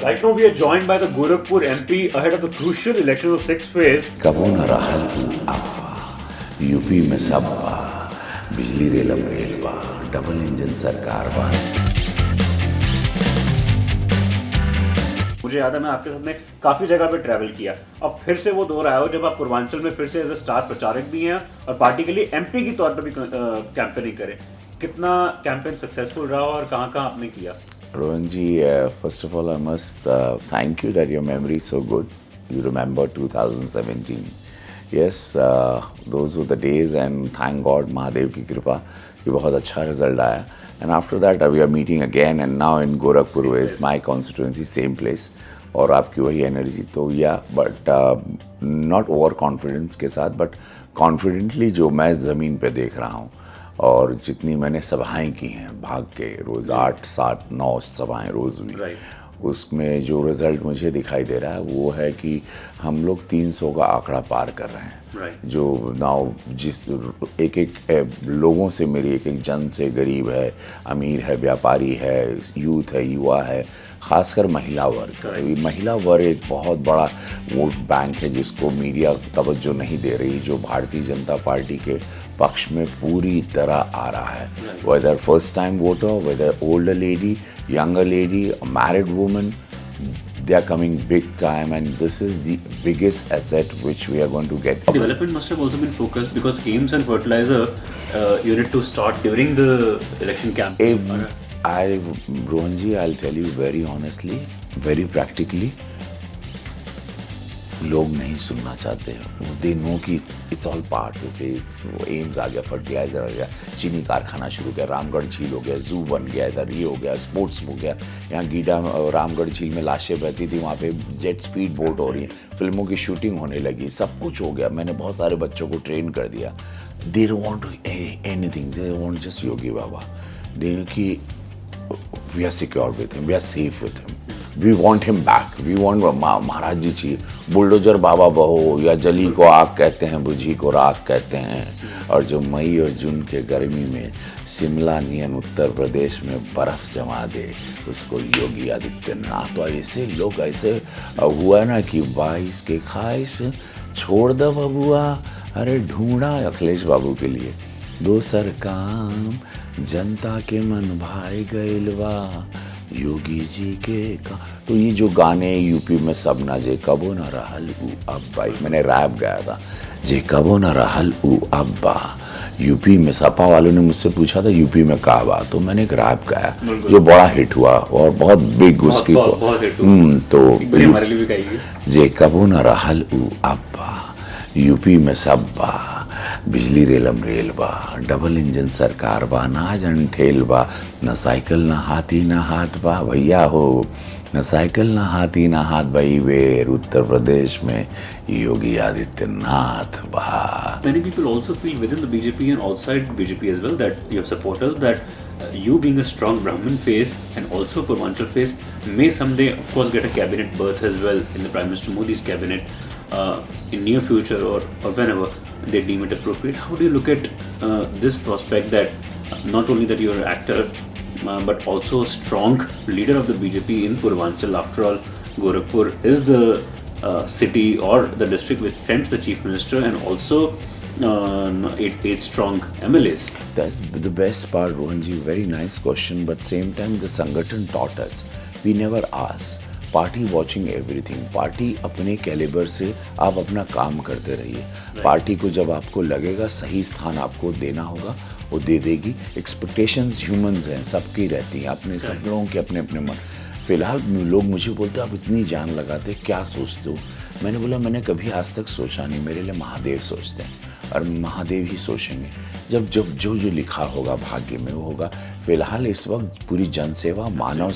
Right now we are joined by the Gorakhpur MP ahead of the crucial election of 6th phase. कबो न रहल अफवा, UP में सबवा, बिजली रेलम रेलवा, डबल इंजन सरकार बा। मुझे याद है मैं आपके साथ में काफी जगह पे ट्रैवल किया। अब फिर से वो दौर आया हो जब आप पूर्वांचल में फिर से एज ए स्टार प्रचारक भी हैं और पार्टी के लिए एमपी की तौर पर भी कैंपेनिंग करें। कितना कैंपेन सक्सेसफुल रहा और कहाँ आपने किया? Rohan ji, first of all, I must thank you that your memory is so good. You remember 2017. Yes, those were the days, and thank God, Mahadev ki kripa, कि बहुत अच्छा result आया. And after that, we are meeting again, and now in Gorakhpur with my constituency, same place. और आपकी वही energy तो या but not over confidence के साथ, बट कॉन्फिडेंटली जो मैं ज़मीन पे देख रहा हूँ और जितनी मैंने सभाएं की हैं भाग के, रोज़ 8, 7, 9 सभाएं रोज़ हुई, उसमें जो रिज़ल्ट मुझे दिखाई दे रहा है वो है कि हम लोग 300 का आंकड़ा पार कर रहे हैं। जो नाउ जिस एक लोगों से मेरी एक जन से, गरीब है, अमीर है, व्यापारी है, यूथ है, युवा है, खासकर महिला वर्ग। महिला वर्ग एक बहुत बड़ा वोट बैंक है जिसको मीडिया तवज्जो नहीं दे रही, जो भारतीय जनता पार्टी के पक्ष में पूरी तरह आ रहा है। Whether first time voter, whether older lady, younger lady, a married woman, they are coming big time, and this is the biggest asset which we are going to get. Development must have also been focused because AIIMS and fertilizer unit to start during the election campaign. Rohan ji, I'll tell you very honestly, very practically, लोग नहीं सुनना चाहते हैं। They know कि it's all part. Okay, AIIMS आ गया, fertiliser आ गया, चीनी कारखाना शुरू हो गया, रामगढ़ झील हो गया, जू बन गया, इधर ये हो गया, स्पोर्ट्स हो गया, यहाँ गीडा रामगढ़ झील में लाशें बहती थी, वहाँ पे जेट स्पीड बोट हो रही है, फिल्मों की शूटिंग होने लगी, सब कुछ हो गया। मैंने बहुत सारे बच्चों को ट्रेन कर दिया। They don't want anything, they want just Yogi Baba. They कि we are secure with him, we are safe with him, we want him back, we want Maharaj ji चाहिए। बुलडोजर बाबा बहो, या जली को आग कहते हैं, बुझी को राख कहते हैं, और जो मई और जून के गर्मी में शिमला नियन उत्तर प्रदेश में बर्फ जमा दे, उसको योगी आदित्यनाथ। तो ऐसे लोग, ऐसे हुआ ना कि 22 के ख्वाहिश छोड़ दो बबुआ, अरे ढूंढा अखिलेश बाबू के लिए दोसर काम, जनता के मन भाई गइलवा योगी जी के का। तो ये जो गाने यूपी में सब ना, जे कबो न रहल उ अब्बा, मैंने रैप गाया था, जे कबो न रहल उ अब्बा। यूपी में सपा वालों ने मुझसे पूछा था यूपी में का बा, तो मैंने एक रैप गाया जो बड़ा हिट हुआ और बहुत बिग उसकी तो जे कबो न रहल उ अब्बा, यूपी में सब बा, बिजली रेलम रेल बा, डबल इंजन सरकार बा, ना जन ठेल बा, न साइकिल न हाथी न हाथ बा भैया हो, न साइकिल न हाथी न हाथ भाई वेर, उत्तर प्रदेश में योगी आदित्यनाथ बा। Many people also feel within the BJP and outside BJP as well that your supporters that you being a strong Brahmin face and also Purvanchal face may someday of course get a cabinet berth as well in the Prime Minister Modi's cabinet in near future or whenever they deem it appropriate. How do you look at this prospect that not only that you're an actor but also a strong leader of the BJP in Purvanchal? After all, Gorakhpur is the city or the district which sends the Chief Minister and also 8 strong MLAs. That's the best part, Rohan ji. Very nice question, but same time the Sangathan taught us. We never ask. Party watching everything. Party अपने calibre से आप अपना काम करते रहिए। Party को जब आपको लगेगा सही स्थान आपको देना होगा, वो दे देगी। एक्सपेक्टेशंस ह्यूमंस हैं, सबकी रहती हैं, अपने सब लोगों के अपने अपने मन। फिलहाल लोग मुझे बोलते आप इतनी जान लगाते, क्या सोचते हो? मैंने बोला मैंने कभी आज तक सोचा नहीं, मेरे लिए महादेव सोचते हैं और महादेव ही सोचेंगे। जब जो लिखा होगा भाग्य में वो होगा। फिलहाल इस वक्त पूरी जनसेवा, मानव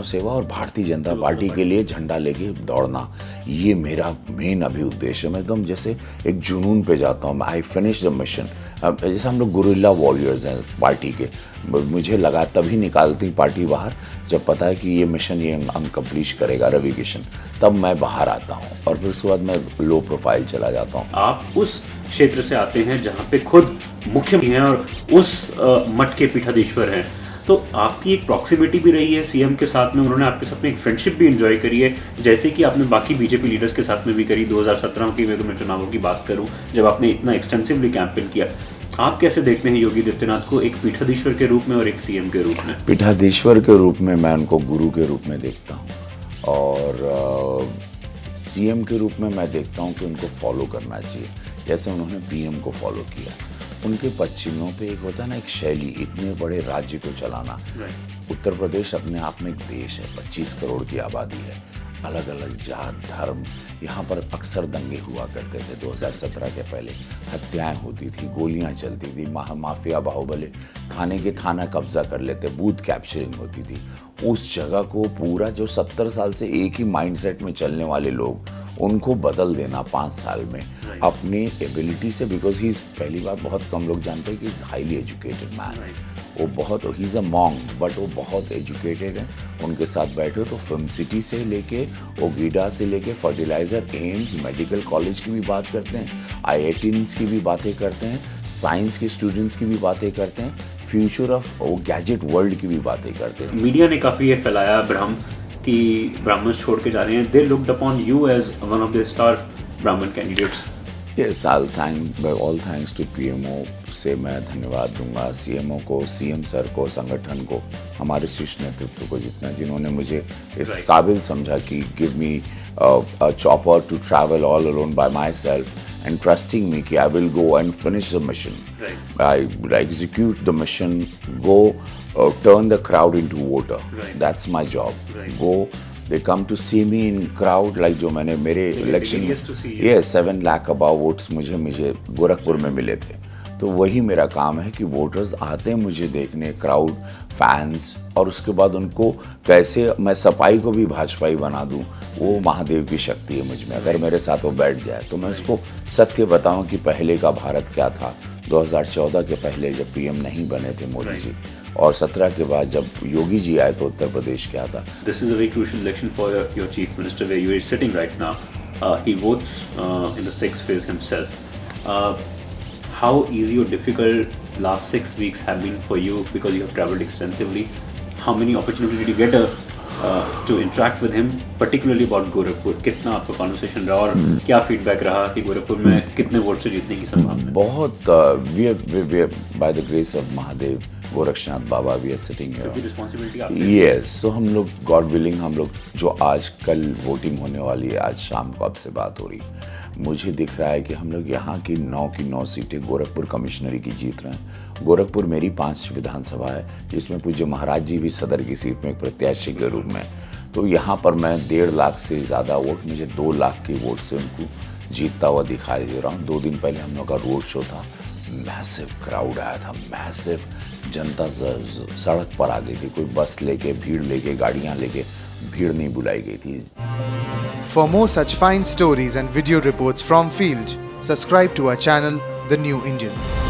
सेवा और भारतीय जनता पार्टी के लिए झंडा लेके दौड़ना, ये मेरा मेन अभी उद्देश्य है। मैं एकदम जैसे एक जुनून पे जाता हूँ। I finish the mission. अब जैसे हम लोग गुरिल्ला वॉरियर्स हैं पार्टी के, मुझे लगा तभी निकालती पार्टी बाहर जब पता है कि ये मिशन ये अनकम्प्लीट करेगा रवि किशन, तब मैं बाहर आता हूँ और फिर उसके बाद मैं लो प्रोफाइल चला जाता हूँ। आप उस क्षेत्र से आते हैं जहाँ पे खुद मुख्यमंत्री हैं और उस मठ के पीठाधीश्वर हैं, तो आपकी एक प्रॉक्सिमिटी भी रही है सीएम के साथ में, उन्होंने आपके साथ में एक फ्रेंडशिप भी एंजॉय करी है, जैसे कि आपने बाकी बीजेपी लीडर्स के साथ में भी करी 2017 की मैं चुनावों की बात करूं, जब आपने इतना एक्सटेंसिवली कैंपेन किया। आप कैसे देखते हैं योगी आदित्यनाथ को एक पीठाधीश्वर के रूप में और एक सीएम के रूप में? पीठाधीश्वर के रूप में मैं उनको गुरु के रूप में देखता हूँ, और सीएम के रूप में मैं देखता हूँ कि उनको फॉलो करना चाहिए, जैसे उन्होंने पीएम को फॉलो किया। उनके पश्चिमों पे एक होता है ना, एक शैली, इतने बड़े राज्य को चलाना। उत्तर प्रदेश अपने आप में एक देश है, 25 करोड़ की आबादी है, अलग अलग जात धर्म, यहाँ पर अक्सर दंगे हुआ करते थे। 2017 के पहले हत्याएं होती थी, गोलियां चलती थी, माफिया बाहुबली थाने के थाना कब्जा कर लेते, बूथ कैप्चरिंग होती थी। उस जगह को पूरा, जो 70 साल से एक ही माइंडसेट में चलने वाले लोग, उनको बदल देना 5 साल में अपनी एबिलिटी से, बिकॉज ही इज़, पहली बात बहुत कम लोग जानते हैं कि इज़ हाईली एजुकेटेड मैन। वो बहुत, ही इज़ अ मॉन्ग, बट वो बहुत एजुकेटेड है। उनके साथ बैठे हो तो फिल्म सिटी से लेके ओगीडा से लेके फर्टिलाइज़र, एम्स, मेडिकल कॉलेज की भी बात करते हैं, IITs की भी बातें करते हैं, साइंस के स्टूडेंट्स की भी बातें करते हैं, फ्यूचर ऑफ गैजेट वर्ल्ड की भी बातें करते हैं। मीडिया ने काफ़ी ये फैलाया भ्रम कि ब्राह्मण्स छोड़ के जा रहे हैं, they looked upon you as one of the star Brahmin candidates. Yes, all thanks to PMO से मैं धन्यवाद दूंगा, CMO को, CM सर को, संगठन को, हमारे शीर्ष नेतृत्व को, जिन्होंने मुझे इस काबिल समझा कि give me a chopper to travel all alone by myself and trusting me कि I will go and finish the mission. I execute the mission, go turn the crowd into voter. That's my job. Go, they come to see me in crowd, like जो मैंने मेरे election, 7 lakh above votes मुझे गोरखपुर में मिले थे। तो वही मेरा काम है कि वोटर्स आते हैं मुझे देखने, क्राउड, फैंस, और उसके बाद उनको कैसे मैं सपाई को भी भाजपाई बना दूं, वो महादेव की शक्ति है मुझ में। अगर मेरे साथ वो बैठ जाए तो मैं उसको सत्य बताऊं कि पहले का भारत क्या था, 2014 के पहले जब PM नहीं बने थे मोदी जी, और 17 के बाद जब योगी जी आए तो उत्तर प्रदेश क्या था। This is a very crucial election for your chief minister where you are sitting right now. He votes in the 6th phase himself. How easy or difficult last 6 weeks have been for you because you have traveled extensively? How many opportunities did you get to interact with him, particularly about Gorakhpur? कितना आपका conversation रहा और क्या feedback रहा कि गोरखपुर में कितने vote से जीतने की संभावना? बहुत, we are by the grace of Mahadev Gorakshnath Baba, we are sitting here. Yes, तो हम लोग गॉड विलिंग, हम लोग जो आज कल वोटिंग होने वाली है, आज शाम को आपसे बात हो रही, मुझे दिख रहा है कि हम लोग यहाँ की 9 सीटें गोरखपुर कमिश्नरी की जीत रहे हैं। गोरखपुर मेरी 5 विधानसभा है, जिसमें पूज्य महाराज जी भी सदर की सीट में एक प्रत्याशी के रूप में, तो यहाँ पर मैं 1.5 लाख से ज़्यादा वोट, मुझे 2 लाख के वोट से उनको जीतता हुआ दिखाई दे रहा हूँ। 2 दिन पहले हम लोग का रोड शो था, मैसिव क्राउड आया था, मैसिव जनता सड़क पर आ गई थी, कोई बस लेके, भीड़ लेके, गाड़ियाँ लेके, भीड़ नहीं बुलाई गई थी। For more such fine stories and video reports from field, subscribe to our channel, The New Indian.